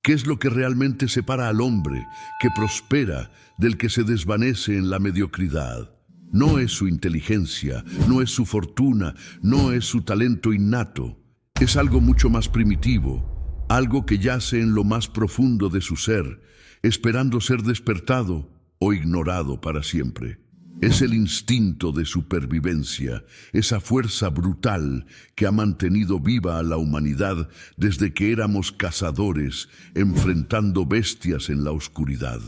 ¿Qué es lo que realmente separa al hombre que prospera del que se desvanece en la mediocridad? No es su inteligencia, no es su fortuna, no es su talento innato. Es algo mucho más primitivo, algo que yace en lo más profundo de su ser, esperando ser despertado o ignorado para siempre. Es el instinto de supervivencia, esa fuerza brutal que ha mantenido viva a la humanidad desde que éramos cazadores, enfrentando bestias en la oscuridad.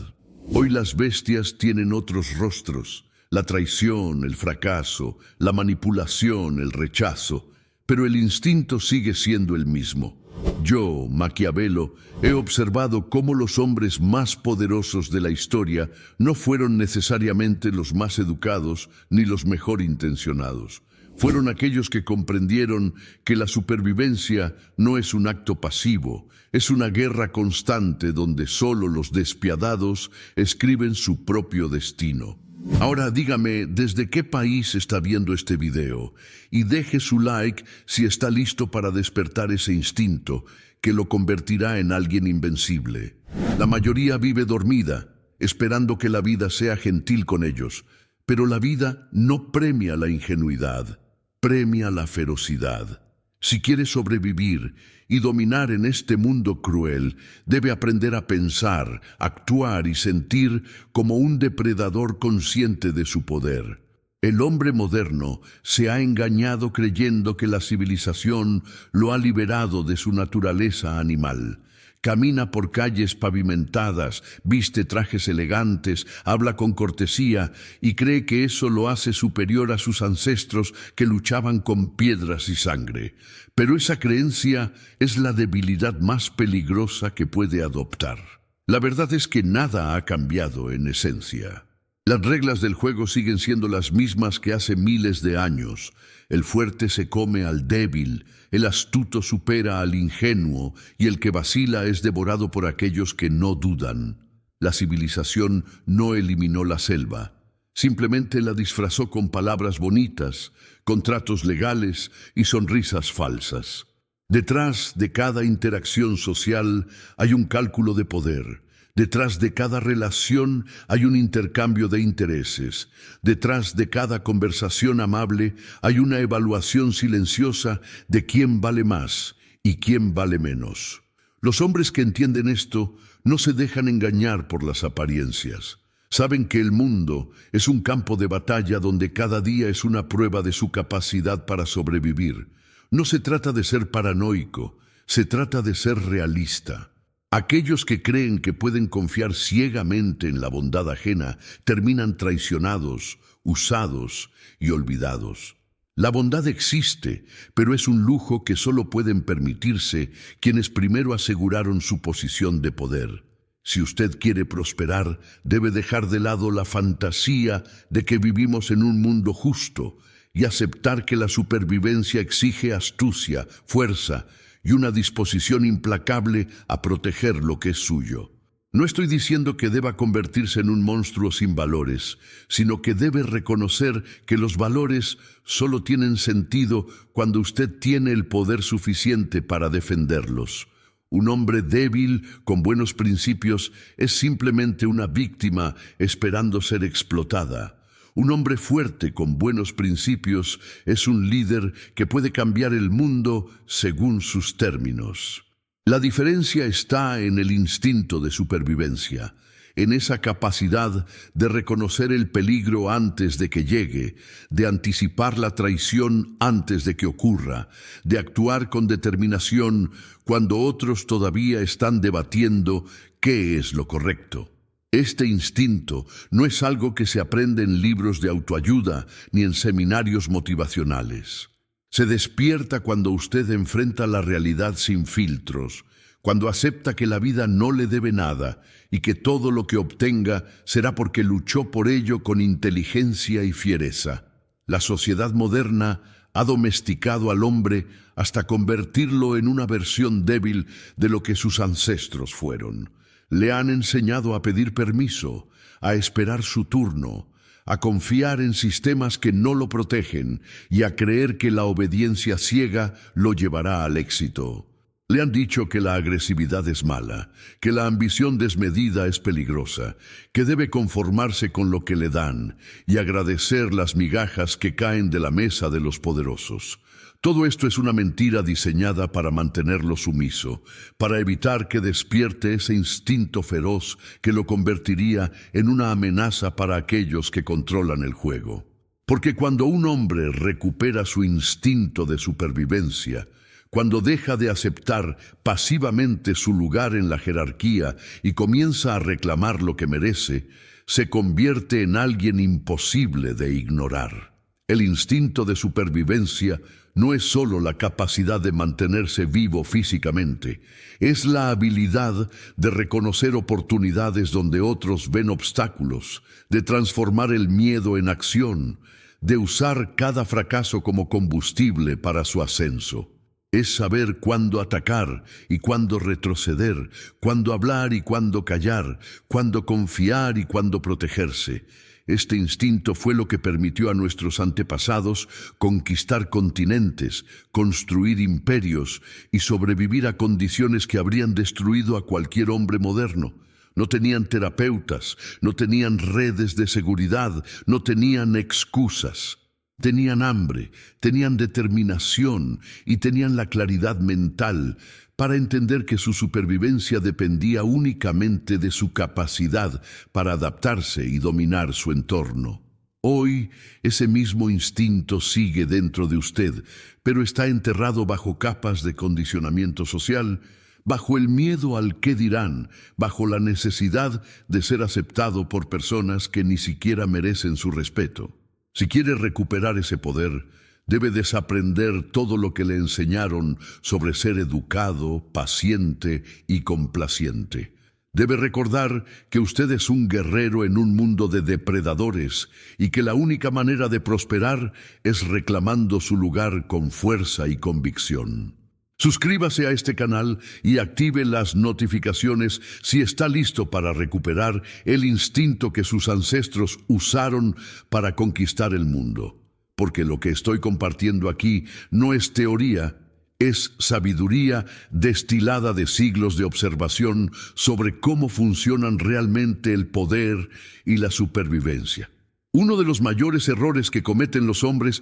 Hoy las bestias tienen otros rostros, la traición, el fracaso, la manipulación, el rechazo, pero el instinto sigue siendo el mismo. Yo, Maquiavelo, he observado cómo los hombres más poderosos de la historia no fueron necesariamente los más educados ni los mejor intencionados. Fueron aquellos que comprendieron que la supervivencia no es un acto pasivo, es una guerra constante donde solo los despiadados escriben su propio destino. Ahora dígame desde qué país está viendo este video y deje su like si está listo para despertar ese instinto que lo convertirá en alguien invencible. La mayoría vive dormida, esperando que la vida sea gentil con ellos, pero la vida no premia la ingenuidad, premia la ferocidad. Si quiere sobrevivir y dominar en este mundo cruel, debe aprender a pensar, actuar y sentir como un depredador consciente de su poder. El hombre moderno se ha engañado creyendo que la civilización lo ha liberado de su naturaleza animal. Camina por calles pavimentadas, viste trajes elegantes, habla con cortesía y cree que eso lo hace superior a sus ancestros que luchaban con piedras y sangre. Pero esa creencia es la debilidad más peligrosa que puede adoptar. La verdad es que nada ha cambiado en esencia. Las reglas del juego siguen siendo las mismas que hace miles de años. El fuerte se come al débil, el astuto supera al ingenuo y el que vacila es devorado por aquellos que no dudan. La civilización no eliminó la selva, simplemente la disfrazó con palabras bonitas, contratos legales y sonrisas falsas. Detrás de cada interacción social hay un cálculo de poder. Detrás de cada relación hay un intercambio de intereses. Detrás de cada conversación amable hay una evaluación silenciosa de quién vale más y quién vale menos. Los hombres que entienden esto no se dejan engañar por las apariencias. Saben que el mundo es un campo de batalla donde cada día es una prueba de su capacidad para sobrevivir. No se trata de ser paranoico, se trata de ser realista. Aquellos que creen que pueden confiar ciegamente en la bondad ajena terminan traicionados, usados y olvidados. La bondad existe, pero es un lujo que solo pueden permitirse quienes primero aseguraron su posición de poder. Si usted quiere prosperar, debe dejar de lado la fantasía de que vivimos en un mundo justo y aceptar que la supervivencia exige astucia, fuerza y una disposición implacable a proteger lo que es suyo. No estoy diciendo que deba convertirse en un monstruo sin valores, sino que debe reconocer que los valores solo tienen sentido cuando usted tiene el poder suficiente para defenderlos. Un hombre débil, con buenos principios, es simplemente una víctima esperando ser explotada. Un hombre fuerte con buenos principios es un líder que puede cambiar el mundo según sus términos. La diferencia está en el instinto de supervivencia, en esa capacidad de reconocer el peligro antes de que llegue, de anticipar la traición antes de que ocurra, de actuar con determinación cuando otros todavía están debatiendo qué es lo correcto. Este instinto no es algo que se aprende en libros de autoayuda ni en seminarios motivacionales. Se despierta cuando usted enfrenta la realidad sin filtros, cuando acepta que la vida no le debe nada y que todo lo que obtenga será porque luchó por ello con inteligencia y fiereza. La sociedad moderna ha domesticado al hombre hasta convertirlo en una versión débil de lo que sus ancestros fueron. Le han enseñado a pedir permiso, a esperar su turno, a confiar en sistemas que no lo protegen y a creer que la obediencia ciega lo llevará al éxito. Le han dicho que la agresividad es mala, que la ambición desmedida es peligrosa, que debe conformarse con lo que le dan y agradecer las migajas que caen de la mesa de los poderosos. Todo esto es una mentira diseñada para mantenerlo sumiso, para evitar que despierte ese instinto feroz que lo convertiría en una amenaza para aquellos que controlan el juego. Porque cuando un hombre recupera su instinto de supervivencia, cuando deja de aceptar pasivamente su lugar en la jerarquía y comienza a reclamar lo que merece, se convierte en alguien imposible de ignorar. El instinto de supervivencia no es solo la capacidad de mantenerse vivo físicamente, es la habilidad de reconocer oportunidades donde otros ven obstáculos, de transformar el miedo en acción, de usar cada fracaso como combustible para su ascenso. Es saber cuándo atacar y cuándo retroceder, cuándo hablar y cuándo callar, cuándo confiar y cuándo protegerse. Este instinto fue lo que permitió a nuestros antepasados conquistar continentes, construir imperios y sobrevivir a condiciones que habrían destruido a cualquier hombre moderno. No tenían terapeutas, no tenían redes de seguridad, no tenían excusas. Tenían hambre, tenían determinación y tenían la claridad mental para entender que su supervivencia dependía únicamente de su capacidad para adaptarse y dominar su entorno. Hoy, ese mismo instinto sigue dentro de usted, pero está enterrado bajo capas de condicionamiento social, bajo el miedo al qué dirán, bajo la necesidad de ser aceptado por personas que ni siquiera merecen su respeto. Si quiere recuperar ese poder, debe desaprender todo lo que le enseñaron sobre ser educado, paciente y complaciente. Debe recordar que usted es un guerrero en un mundo de depredadores y que la única manera de prosperar es reclamando su lugar con fuerza y convicción. Suscríbase a este canal y active las notificaciones si está listo para recuperar el instinto que sus ancestros usaron para conquistar el mundo. Porque lo que estoy compartiendo aquí no es teoría, es sabiduría destilada de siglos de observación sobre cómo funcionan realmente el poder y la supervivencia. Uno de los mayores errores que cometen los hombres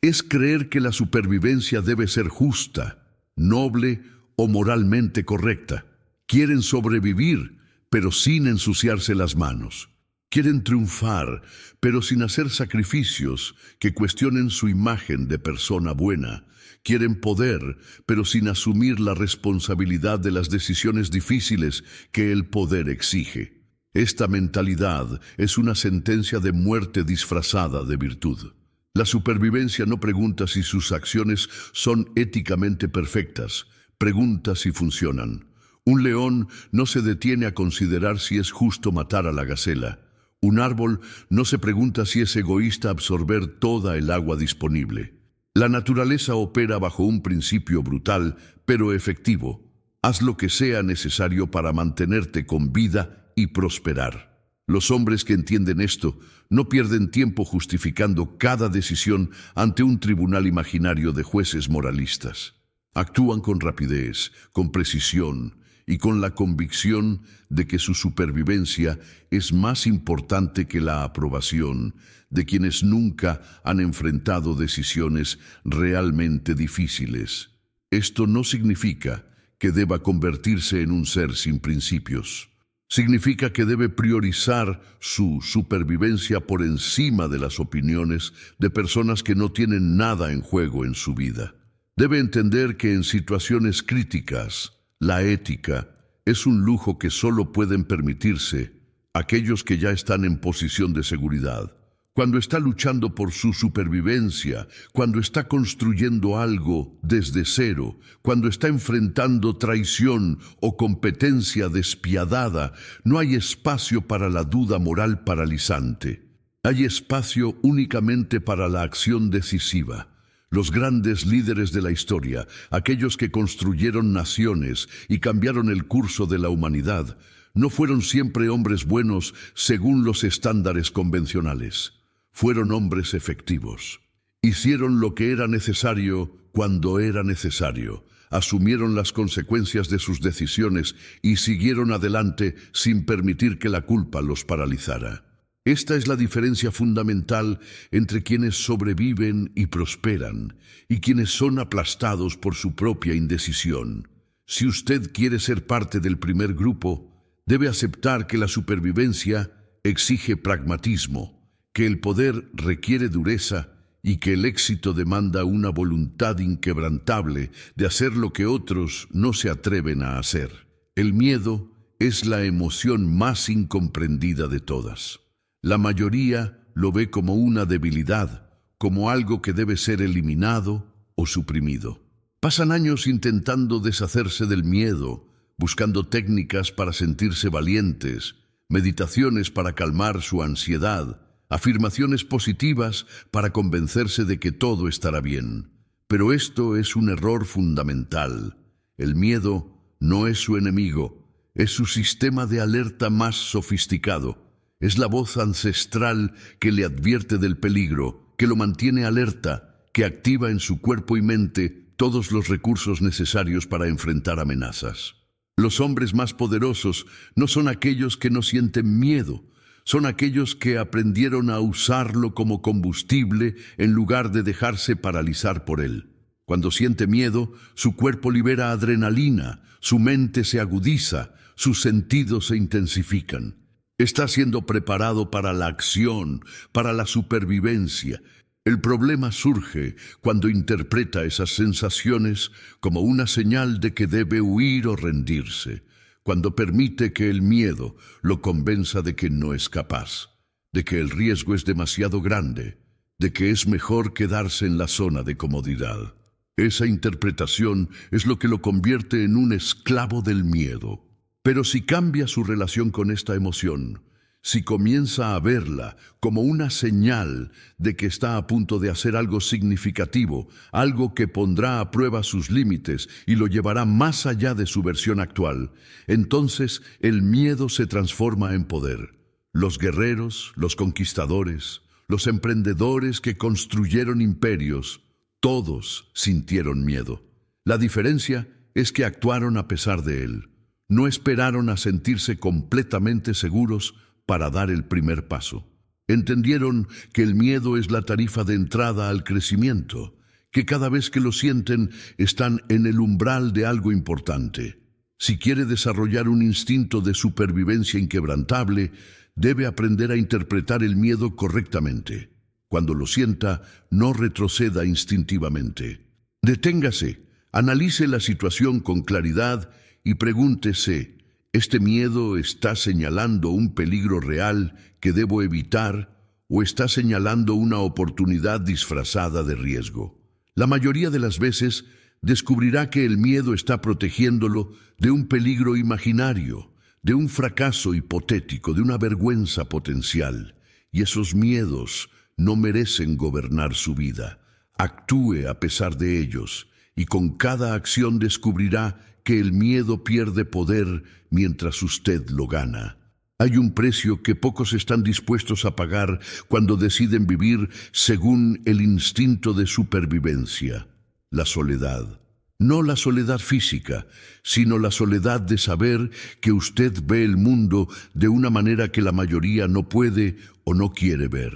es creer que la supervivencia debe ser justa, noble o moralmente correcta. Quieren sobrevivir, pero sin ensuciarse las manos. Quieren triunfar, pero sin hacer sacrificios que cuestionen su imagen de persona buena. Quieren poder, pero sin asumir la responsabilidad de las decisiones difíciles que el poder exige. Esta mentalidad es una sentencia de muerte disfrazada de virtud. La supervivencia no pregunta si sus acciones son éticamente perfectas, pregunta si funcionan. Un león no se detiene a considerar si es justo matar a la gacela. Un árbol no se pregunta si es egoísta absorber toda el agua disponible. La naturaleza opera bajo un principio brutal, pero efectivo. Haz lo que sea necesario para mantenerte con vida y prosperar. Los hombres que entienden esto no pierden tiempo justificando cada decisión ante un tribunal imaginario de jueces moralistas. Actúan con rapidez, con precisión y con la convicción de que su supervivencia es más importante que la aprobación de quienes nunca han enfrentado decisiones realmente difíciles. Esto no significa que deba convertirse en un ser sin principios. Significa que debe priorizar su supervivencia por encima de las opiniones de personas que no tienen nada en juego en su vida. Debe entender que en situaciones críticas, la ética es un lujo que solo pueden permitirse aquellos que ya están en posición de seguridad. Cuando está luchando por su supervivencia, cuando está construyendo algo desde cero, cuando está enfrentando traición o competencia despiadada, no hay espacio para la duda moral paralizante. Hay espacio únicamente para la acción decisiva. Los grandes líderes de la historia, aquellos que construyeron naciones y cambiaron el curso de la humanidad, no fueron siempre hombres buenos según los estándares convencionales. Fueron hombres efectivos. Hicieron lo que era necesario cuando era necesario, asumieron las consecuencias de sus decisiones y siguieron adelante sin permitir que la culpa los paralizara. Esta es la diferencia fundamental entre quienes sobreviven y prosperan y quienes son aplastados por su propia indecisión. Si usted quiere ser parte del primer grupo, debe aceptar que la supervivencia exige pragmatismo, que el poder requiere dureza y que el éxito demanda una voluntad inquebrantable de hacer lo que otros no se atreven a hacer. El miedo es la emoción más incomprendida de todas. La mayoría lo ve como una debilidad, como algo que debe ser eliminado o suprimido. Pasan años intentando deshacerse del miedo, buscando técnicas para sentirse valientes, meditaciones para calmar su ansiedad, afirmaciones positivas para convencerse de que todo estará bien. Pero esto es un error fundamental. El miedo no es su enemigo, es su sistema de alerta más sofisticado. Es la voz ancestral que le advierte del peligro, que lo mantiene alerta, que activa en su cuerpo y mente todos los recursos necesarios para enfrentar amenazas. Los hombres más poderosos no son aquellos que no sienten miedo, son aquellos que aprendieron a usarlo como combustible en lugar de dejarse paralizar por él. Cuando siente miedo, su cuerpo libera adrenalina, su mente se agudiza, sus sentidos se intensifican. Está siendo preparado para la acción, para la supervivencia. El problema surge cuando interpreta esas sensaciones como una señal de que debe huir o rendirse, cuando permite que el miedo lo convenza de que no es capaz, de que el riesgo es demasiado grande, de que es mejor quedarse en la zona de comodidad. Esa interpretación es lo que lo convierte en un esclavo del miedo. Pero si cambia su relación con esta emoción, si comienza a verla como una señal de que está a punto de hacer algo significativo, algo que pondrá a prueba sus límites y lo llevará más allá de su versión actual, entonces el miedo se transforma en poder. Los guerreros, los conquistadores, los emprendedores que construyeron imperios, todos sintieron miedo. La diferencia es que actuaron a pesar de él. No esperaron a sentirse completamente seguros para dar el primer paso. Entendieron que el miedo es la tarifa de entrada al crecimiento, que cada vez que lo sienten están en el umbral de algo importante. Si quiere desarrollar un instinto de supervivencia inquebrantable, debe aprender a interpretar el miedo correctamente. Cuando lo sienta, no retroceda instintivamente. Deténgase, analice la situación con claridad y pregúntese, ¿este miedo está señalando un peligro real que debo evitar o está señalando una oportunidad disfrazada de riesgo? La mayoría de las veces descubrirá que el miedo está protegiéndolo de un peligro imaginario, de un fracaso hipotético, de una vergüenza potencial. Y esos miedos no merecen gobernar su vida. Actúe a pesar de ellos y con cada acción descubrirá que el miedo pierde poder mientras usted lo gana. Hay un precio que pocos están dispuestos a pagar cuando deciden vivir según el instinto de supervivencia: la soledad. No la soledad física, sino la soledad de saber que usted ve el mundo de una manera que la mayoría no puede o no quiere ver.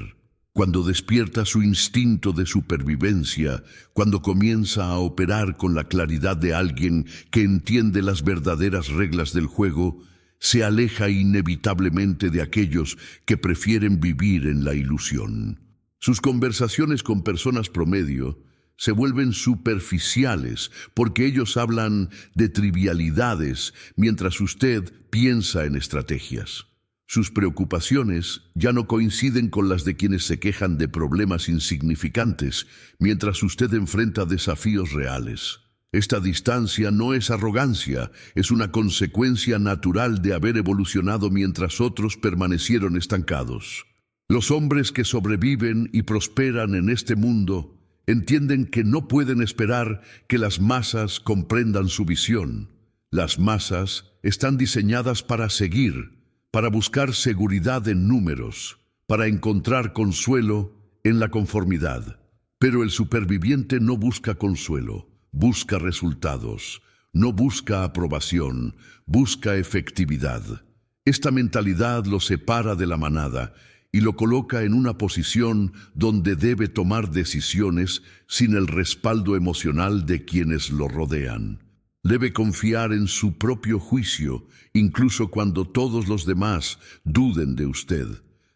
Cuando despierta su instinto de supervivencia, cuando comienza a operar con la claridad de alguien que entiende las verdaderas reglas del juego, se aleja inevitablemente de aquellos que prefieren vivir en la ilusión. Sus conversaciones con personas promedio se vuelven superficiales porque ellos hablan de trivialidades mientras usted piensa en estrategias. Sus preocupaciones ya no coinciden con las de quienes se quejan de problemas insignificantes, mientras usted enfrenta desafíos reales. Esta distancia no es arrogancia, es una consecuencia natural de haber evolucionado mientras otros permanecieron estancados. Los hombres que sobreviven y prosperan en este mundo entienden que no pueden esperar que las masas comprendan su visión. Las masas están diseñadas para seguir, para buscar seguridad en números, para encontrar consuelo en la conformidad. Pero el superviviente no busca consuelo, busca resultados, no busca aprobación, busca efectividad. Esta mentalidad lo separa de la manada y lo coloca en una posición donde debe tomar decisiones sin el respaldo emocional de quienes lo rodean. Debe confiar en su propio juicio, incluso cuando todos los demás duden de usted.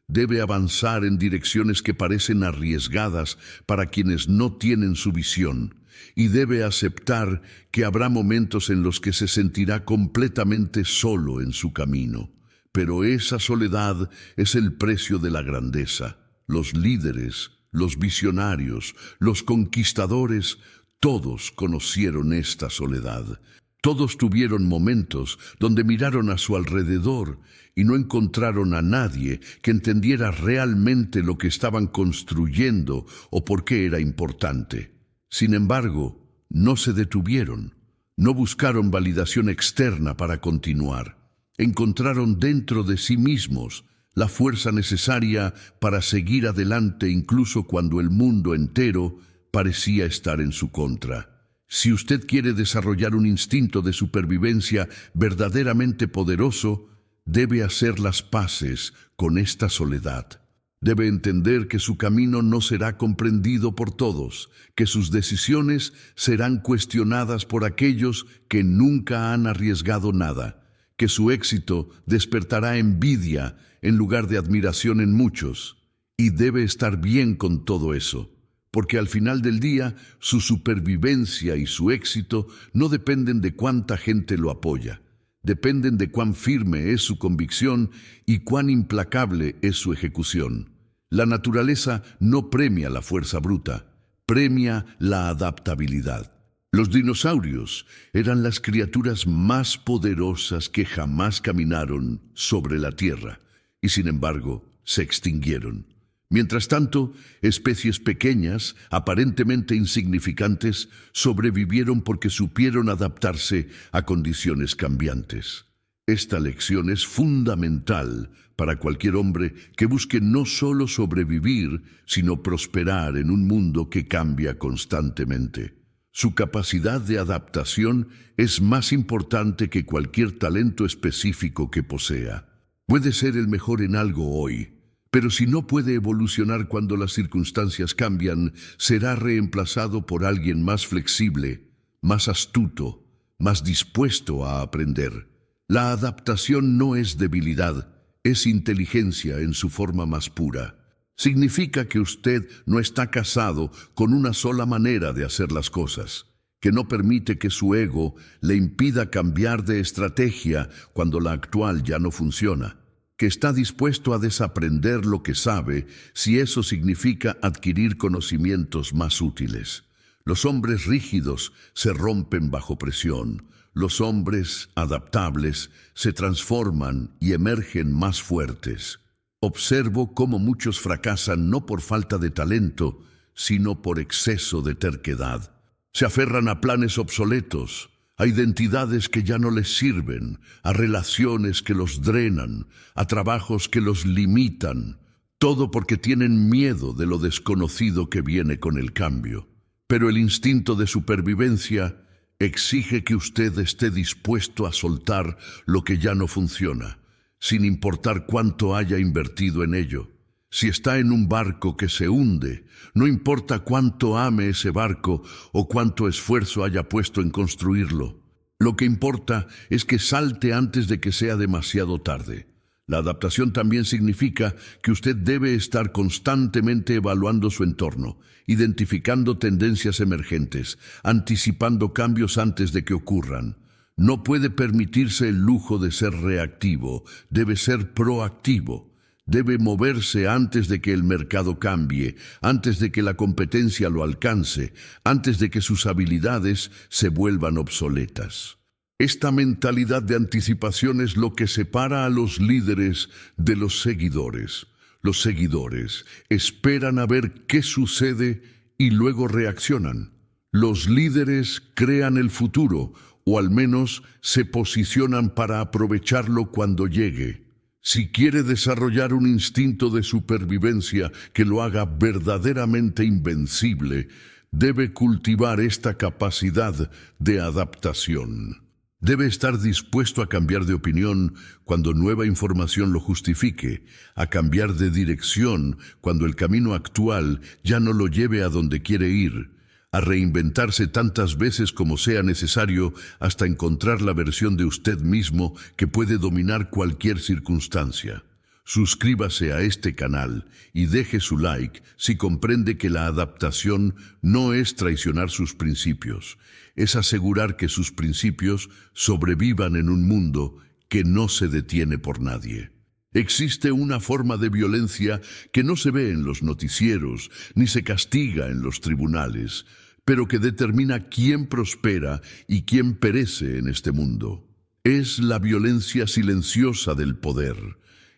Debe avanzar en direcciones que parecen arriesgadas para quienes no tienen su visión, y debe aceptar que habrá momentos en los que se sentirá completamente solo en su camino. Pero esa soledad es el precio de la grandeza. Los líderes, los visionarios, los conquistadores, todos conocieron esta soledad. Todos tuvieron momentos donde miraron a su alrededor y no encontraron a nadie que entendiera realmente lo que estaban construyendo o por qué era importante. Sin embargo, no se detuvieron, no buscaron validación externa para continuar. Encontraron dentro de sí mismos la fuerza necesaria para seguir adelante incluso cuando el mundo entero parecía estar en su contra. Si usted quiere desarrollar un instinto de supervivencia verdaderamente poderoso, debe hacer las paces con esta soledad. Debe entender que su camino no será comprendido por todos, que sus decisiones serán cuestionadas por aquellos que nunca han arriesgado nada, que su éxito despertará envidia en lugar de admiración en muchos, y debe estar bien con todo eso. Porque al final del día, su supervivencia y su éxito no dependen de cuánta gente lo apoya. Dependen de cuán firme es su convicción y cuán implacable es su ejecución. La naturaleza no premia la fuerza bruta, premia la adaptabilidad. Los dinosaurios eran las criaturas más poderosas que jamás caminaron sobre la tierra, y sin embargo, se extinguieron. Mientras tanto, especies pequeñas, aparentemente insignificantes, sobrevivieron porque supieron adaptarse a condiciones cambiantes. Esta lección es fundamental para cualquier hombre que busque no solo sobrevivir, sino prosperar en un mundo que cambia constantemente. Su capacidad de adaptación es más importante que cualquier talento específico que posea. Puede ser el mejor en algo hoy, pero si no puede evolucionar cuando las circunstancias cambian, será reemplazado por alguien más flexible, más astuto, más dispuesto a aprender. La adaptación no es debilidad, es inteligencia en su forma más pura. Significa que usted no está casado con una sola manera de hacer las cosas, que no permite que su ego le impida cambiar de estrategia cuando la actual ya no funciona, que está dispuesto a desaprender lo que sabe si eso significa adquirir conocimientos más útiles. Los hombres rígidos se rompen bajo presión. Los hombres adaptables se transforman y emergen más fuertes. Observo cómo muchos fracasan no por falta de talento, sino por exceso de terquedad. Se aferran a planes obsoletos, a identidades que ya no les sirven, a relaciones que los drenan, a trabajos que los limitan, todo porque tienen miedo de lo desconocido que viene con el cambio. Pero el instinto de supervivencia exige que usted esté dispuesto a soltar lo que ya no funciona, sin importar cuánto haya invertido en ello. Si está en un barco que se hunde, no importa cuánto ame ese barco o cuánto esfuerzo haya puesto en construirlo. Lo que importa es que salte antes de que sea demasiado tarde. La adaptación también significa que usted debe estar constantemente evaluando su entorno, identificando tendencias emergentes, anticipando cambios antes de que ocurran. No puede permitirse el lujo de ser reactivo, debe ser proactivo. Debe moverse antes de que el mercado cambie, antes de que la competencia lo alcance, antes de que sus habilidades se vuelvan obsoletas. Esta mentalidad de anticipación es lo que separa a los líderes de los seguidores. Los seguidores esperan a ver qué sucede y luego reaccionan. Los líderes crean el futuro, o al menos se posicionan para aprovecharlo cuando llegue. Si quiere desarrollar un instinto de supervivencia que lo haga verdaderamente invencible, debe cultivar esta capacidad de adaptación. Debe estar dispuesto a cambiar de opinión cuando nueva información lo justifique, a cambiar de dirección cuando el camino actual ya no lo lleve a donde quiere ir, a reinventarse tantas veces como sea necesario hasta encontrar la versión de usted mismo que puede dominar cualquier circunstancia. Suscríbase a este canal y deje su like si comprende que la adaptación no es traicionar sus principios, es asegurar que sus principios sobrevivan en un mundo que no se detiene por nadie. Existe una forma de violencia que no se ve en los noticieros ni se castiga en los tribunales, pero que determina quién prospera y quién perece en este mundo. Es la violencia silenciosa del poder.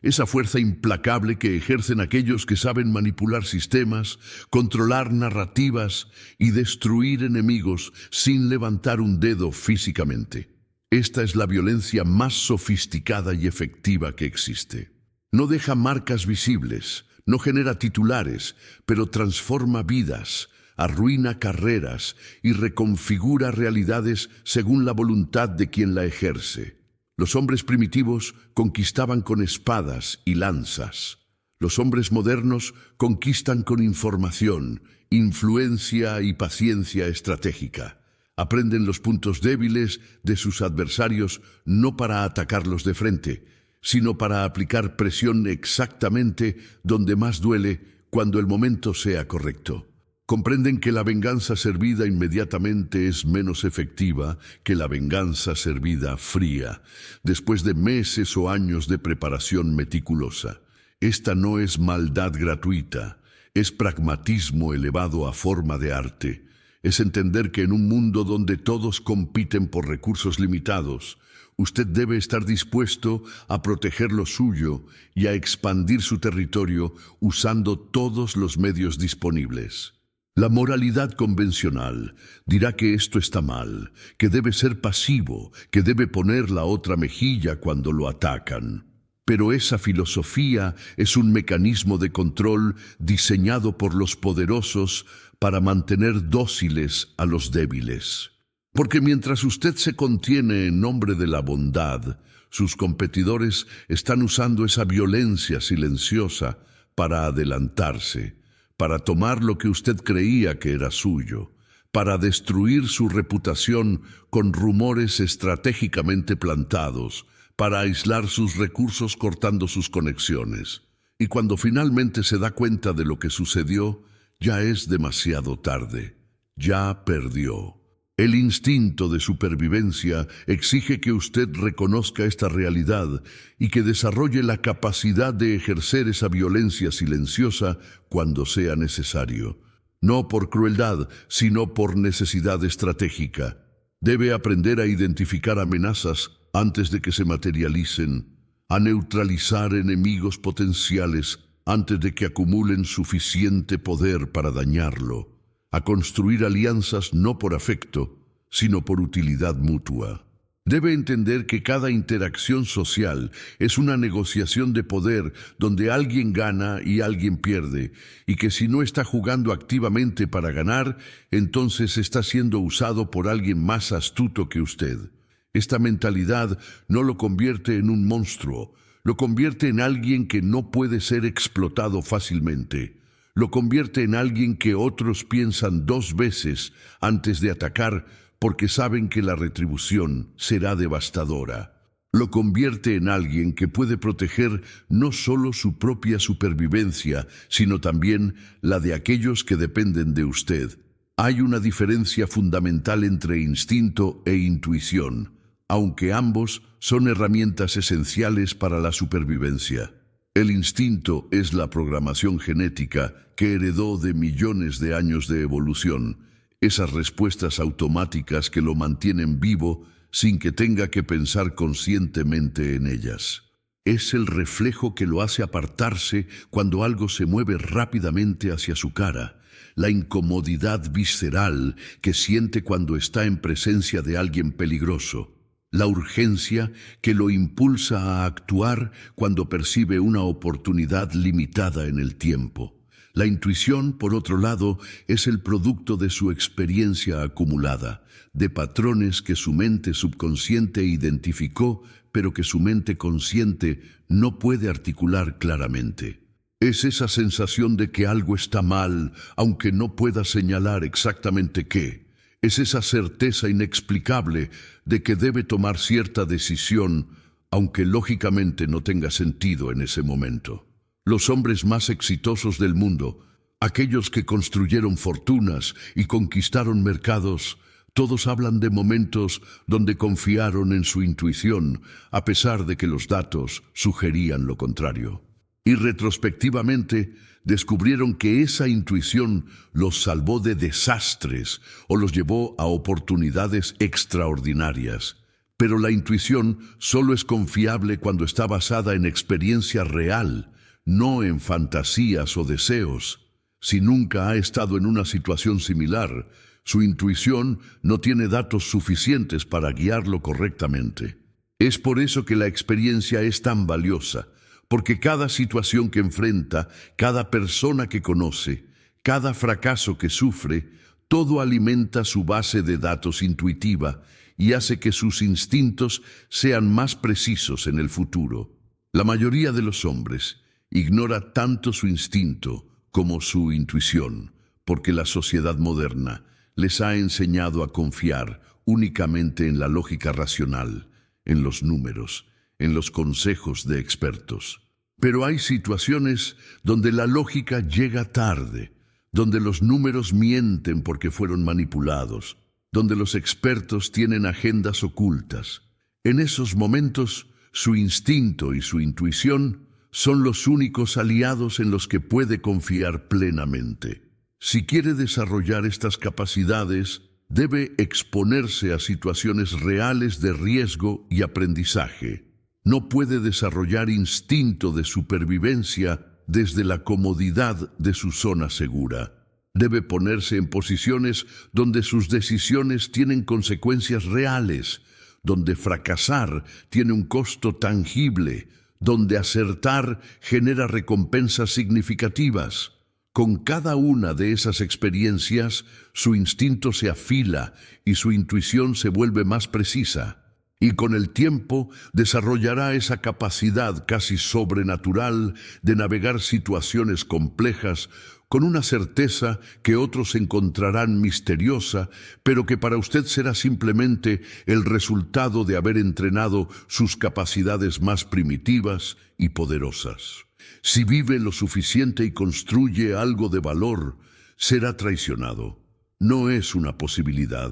Esa fuerza implacable que ejercen aquellos que saben manipular sistemas, controlar narrativas y destruir enemigos sin levantar un dedo físicamente. Esta es la violencia más sofisticada y efectiva que existe. No deja marcas visibles, no genera titulares, pero transforma vidas, arruina carreras y reconfigura realidades según la voluntad de quien la ejerce. Los hombres primitivos conquistaban con espadas y lanzas. Los hombres modernos conquistan con información, influencia y paciencia estratégica. Aprenden los puntos débiles de sus adversarios no para atacarlos de frente, sino para aplicar presión exactamente donde más duele cuando el momento sea correcto. Comprenden que la venganza servida inmediatamente es menos efectiva que la venganza servida fría, después de meses o años de preparación meticulosa. Esta no es maldad gratuita, es pragmatismo elevado a forma de arte. Es entender que en un mundo donde todos compiten por recursos limitados, usted debe estar dispuesto a proteger lo suyo y a expandir su territorio usando todos los medios disponibles. La moralidad convencional dirá que esto está mal, que debe ser pasivo, que debe poner la otra mejilla cuando lo atacan. Pero esa filosofía es un mecanismo de control diseñado por los poderosos para mantener dóciles a los débiles. Porque mientras usted se contiene en nombre de la bondad, sus competidores están usando esa violencia silenciosa para adelantarse, para tomar lo que usted creía que era suyo, para destruir su reputación con rumores estratégicamente plantados, para aislar sus recursos cortando sus conexiones. Y cuando finalmente se da cuenta de lo que sucedió, ya es demasiado tarde. Ya perdió. El instinto de supervivencia exige que usted reconozca esta realidad y que desarrolle la capacidad de ejercer esa violencia silenciosa cuando sea necesario. No por crueldad, sino por necesidad estratégica. Debe aprender a identificar amenazas antes de que se materialicen, a neutralizar enemigos potenciales antes de que acumulen suficiente poder para dañarlo, a construir alianzas no por afecto, sino por utilidad mutua. Debe entender que cada interacción social es una negociación de poder donde alguien gana y alguien pierde, y que si no está jugando activamente para ganar, entonces está siendo usado por alguien más astuto que usted. Esta mentalidad no lo convierte en un monstruo, lo convierte en alguien que no puede ser explotado fácilmente. Lo convierte en alguien que otros piensan 2 veces antes de atacar porque saben que la retribución será devastadora. Lo convierte en alguien que puede proteger no solo su propia supervivencia, sino también la de aquellos que dependen de usted. Hay una diferencia fundamental entre instinto e intuición, aunque ambos son herramientas esenciales para la supervivencia. El instinto es la programación genética que heredó de millones de años de evolución, esas respuestas automáticas que lo mantienen vivo sin que tenga que pensar conscientemente en ellas. Es el reflejo que lo hace apartarse cuando algo se mueve rápidamente hacia su cara, la incomodidad visceral que siente cuando está en presencia de alguien peligroso, la urgencia que lo impulsa a actuar cuando percibe una oportunidad limitada en el tiempo, La intuición, por otro lado, es el producto de su experiencia acumulada, de patrones que su mente subconsciente identificó, pero que su mente consciente no puede articular claramente. Es esa sensación de que algo está mal, aunque no pueda señalar exactamente qué. Es esa certeza inexplicable de que debe tomar cierta decisión, aunque lógicamente no tenga sentido en ese momento. Los hombres más exitosos del mundo, aquellos que construyeron fortunas y conquistaron mercados, todos hablan de momentos donde confiaron en su intuición, a pesar de que los datos sugerían lo contrario. Y retrospectivamente descubrieron que esa intuición los salvó de desastres o los llevó a oportunidades extraordinarias. Pero la intuición solo es confiable cuando está basada en experiencia real, no en fantasías o deseos. Si nunca ha estado en una situación similar, su intuición no tiene datos suficientes para guiarlo correctamente. Es por eso que la experiencia es tan valiosa, porque cada situación que enfrenta, cada persona que conoce, cada fracaso que sufre, todo alimenta su base de datos intuitiva y hace que sus instintos sean más precisos en el futuro. La mayoría de los hombres ignora tanto su instinto como su intuición, porque la sociedad moderna les ha enseñado a confiar únicamente en la lógica racional, en los números, en los consejos de expertos. Pero hay situaciones donde la lógica llega tarde, donde los números mienten porque fueron manipulados, donde los expertos tienen agendas ocultas. En esos momentos, su instinto y su intuición son los únicos aliados en los que puede confiar plenamente. Si quiere desarrollar estas capacidades, debe exponerse a situaciones reales de riesgo y aprendizaje. No puede desarrollar instinto de supervivencia desde la comodidad de su zona segura. Debe ponerse en posiciones donde sus decisiones tienen consecuencias reales, donde fracasar tiene un costo tangible, donde acertar genera recompensas significativas. Con cada una de esas experiencias, su instinto se afila y su intuición se vuelve más precisa. Y con el tiempo desarrollará esa capacidad casi sobrenatural de navegar situaciones complejas con una certeza que otros encontrarán misteriosa, pero que para usted será simplemente el resultado de haber entrenado sus capacidades más primitivas y poderosas. Si vive lo suficiente y construye algo de valor, será traicionado. No es una posibilidad,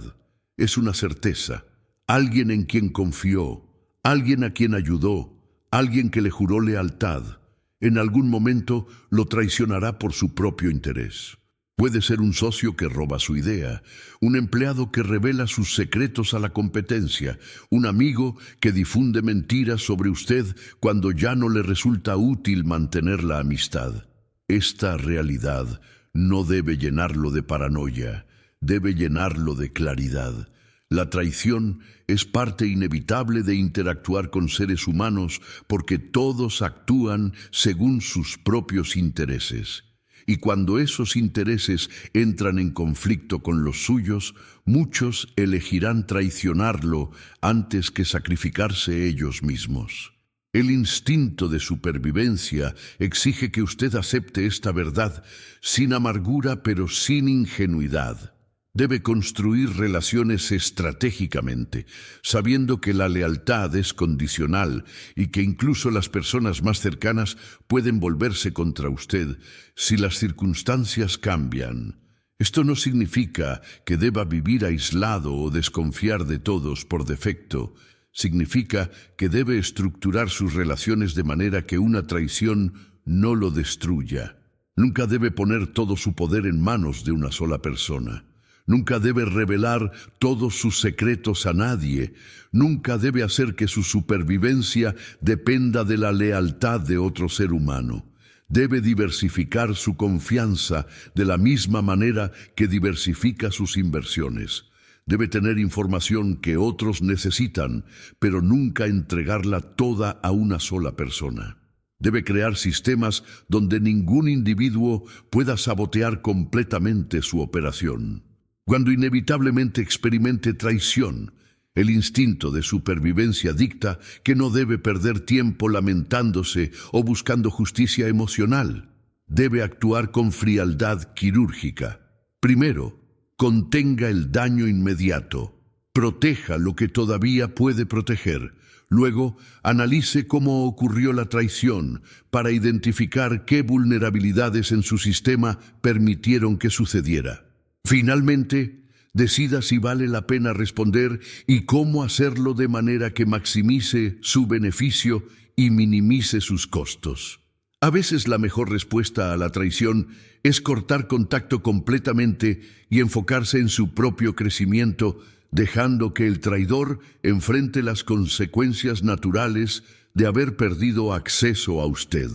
es una certeza. Alguien en quien confió, alguien a quien ayudó, alguien que le juró lealtad, en algún momento lo traicionará por su propio interés. Puede ser un socio que roba su idea, un empleado que revela sus secretos a la competencia, un amigo que difunde mentiras sobre usted cuando ya no le resulta útil mantener la amistad. Esta realidad no debe llenarlo de paranoia, debe llenarlo de claridad. La traición es parte inevitable de interactuar con seres humanos porque todos actúan según sus propios intereses. Y cuando esos intereses entran en conflicto con los suyos, muchos elegirán traicionarlo antes que sacrificarse ellos mismos. El instinto de supervivencia exige que usted acepte esta verdad sin amargura pero sin ingenuidad. Debe construir relaciones estratégicamente, sabiendo que la lealtad es condicional y que incluso las personas más cercanas pueden volverse contra usted si las circunstancias cambian. Esto no significa que deba vivir aislado o desconfiar de todos por defecto. Significa que debe estructurar sus relaciones de manera que una traición no lo destruya. Nunca debe poner todo su poder en manos de una sola persona. Nunca debe revelar todos sus secretos a nadie. Nunca debe hacer que su supervivencia dependa de la lealtad de otro ser humano. Debe diversificar su confianza de la misma manera que diversifica sus inversiones. Debe tener información que otros necesitan, pero nunca entregarla toda a una sola persona. Debe crear sistemas donde ningún individuo pueda sabotear completamente su operación. Cuando inevitablemente experimente traición, el instinto de supervivencia dicta que no debe perder tiempo lamentándose o buscando justicia emocional. Debe actuar con frialdad quirúrgica. Primero, contenga el daño inmediato. Proteja lo que todavía puede proteger. Luego, analice cómo ocurrió la traición para identificar qué vulnerabilidades en su sistema permitieron que sucediera. Finalmente, decida si vale la pena responder y cómo hacerlo de manera que maximice su beneficio y minimice sus costos. A veces la mejor respuesta a la traición es cortar contacto completamente y enfocarse en su propio crecimiento, dejando que el traidor enfrente las consecuencias naturales de haber perdido acceso a usted.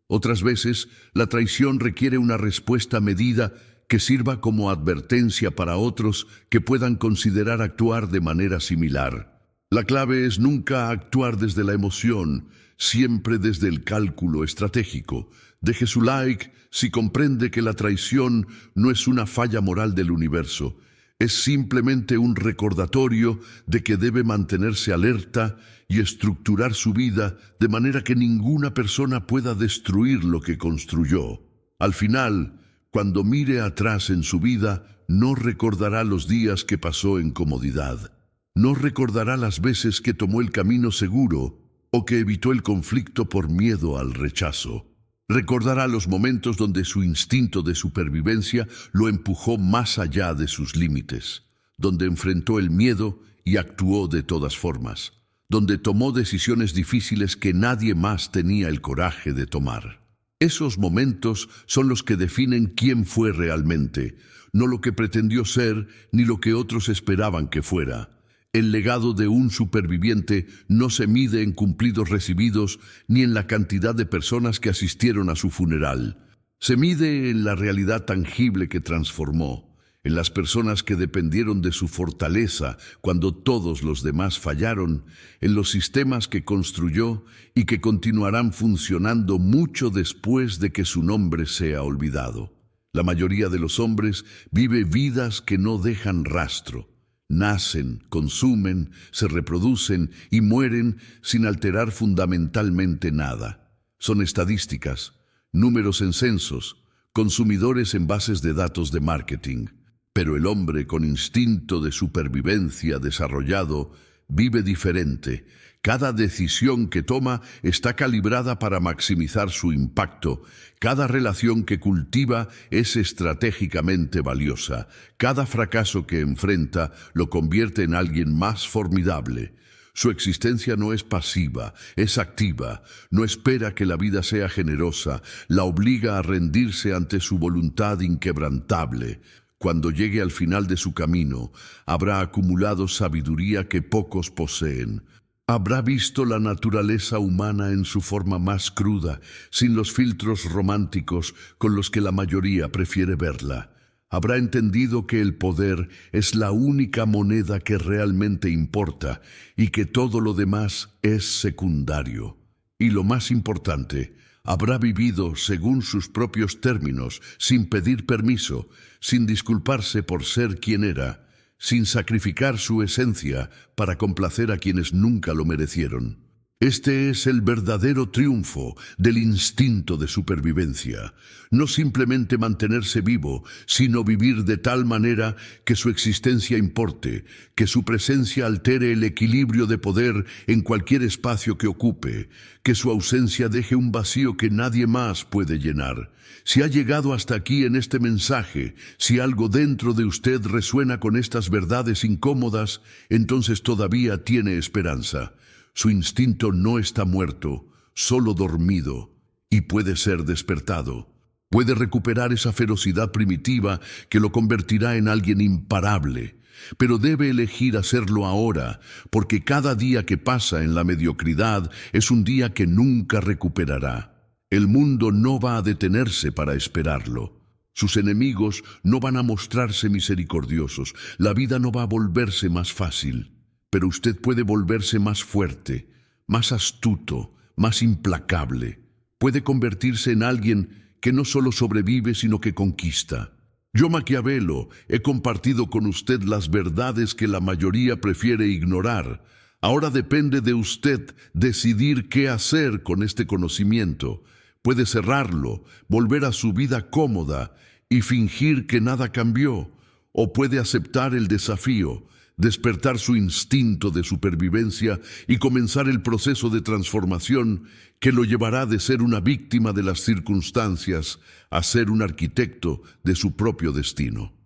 Otras veces, la traición requiere una respuesta medida que sirva como advertencia para otros que puedan considerar actuar de manera similar. La clave es nunca actuar desde la emoción, siempre desde el cálculo estratégico. Deje su like si comprende que la traición no es una falla moral del universo. Es simplemente un recordatorio de que debe mantenerse alerta y estructurar su vida de manera que ninguna persona pueda destruir lo que construyó. Al final, cuando mire atrás en su vida, no recordará los días que pasó en comodidad. No recordará las veces que tomó el camino seguro o que evitó el conflicto por miedo al rechazo. Recordará los momentos donde su instinto de supervivencia lo empujó más allá de sus límites, donde enfrentó el miedo y actuó de todas formas, donde tomó decisiones difíciles que nadie más tenía el coraje de tomar. Esos momentos son los que definen quién fue realmente, no lo que pretendió ser ni lo que otros esperaban que fuera. El legado de un superviviente no se mide en cumplidos recibidos ni en la cantidad de personas que asistieron a su funeral. Se mide en la realidad tangible que transformó, en las personas que dependieron de su fortaleza cuando todos los demás fallaron, en los sistemas que construyó y que continuarán funcionando mucho después de que su nombre sea olvidado. La mayoría de los hombres vive vidas que no dejan rastro. Nacen, consumen, se reproducen y mueren sin alterar fundamentalmente nada. Son estadísticas, números en censos, consumidores en bases de datos de marketing. Pero el hombre con instinto de supervivencia desarrollado vive diferente. Cada decisión que toma está calibrada para maximizar su impacto. Cada relación que cultiva es estratégicamente valiosa. Cada fracaso que enfrenta lo convierte en alguien más formidable. Su existencia no es pasiva, es activa. No espera que la vida sea generosa, la obliga a rendirse ante su voluntad inquebrantable. Cuando llegue al final de su camino, habrá acumulado sabiduría que pocos poseen. Habrá visto la naturaleza humana en su forma más cruda, sin los filtros románticos con los que la mayoría prefiere verla. Habrá entendido que el poder es la única moneda que realmente importa y que todo lo demás es secundario. Y lo más importante, habrá vivido según sus propios términos, sin pedir permiso, sin disculparse por ser quien era, sin sacrificar su esencia para complacer a quienes nunca lo merecieron. Este es el verdadero triunfo del instinto de supervivencia. No simplemente mantenerse vivo, sino vivir de tal manera que su existencia importe, que su presencia altere el equilibrio de poder en cualquier espacio que ocupe, que su ausencia deje un vacío que nadie más puede llenar. Si ha llegado hasta aquí en este mensaje, si algo dentro de usted resuena con estas verdades incómodas, entonces todavía tiene esperanza. Su instinto no está muerto, solo dormido, y puede ser despertado. Puede recuperar esa ferocidad primitiva que lo convertirá en alguien imparable. Pero debe elegir hacerlo ahora, porque cada día que pasa en la mediocridad es un día que nunca recuperará. El mundo no va a detenerse para esperarlo. Sus enemigos no van a mostrarse misericordiosos. La vida no va a volverse más fácil. Pero usted puede volverse más fuerte, más astuto, más implacable. puede convertirse en alguien que no solo sobrevive, sino que conquista. Yo, Maquiavelo, he compartido con usted las verdades que la mayoría prefiere ignorar. Ahora depende de usted decidir qué hacer con este conocimiento. Puede cerrarlo, volver a su vida cómoda y fingir que nada cambió, o puede aceptar el desafío, despertar su instinto de supervivencia y comenzar el proceso de transformación que lo llevará de ser una víctima de las circunstancias a ser un arquitecto de su propio destino.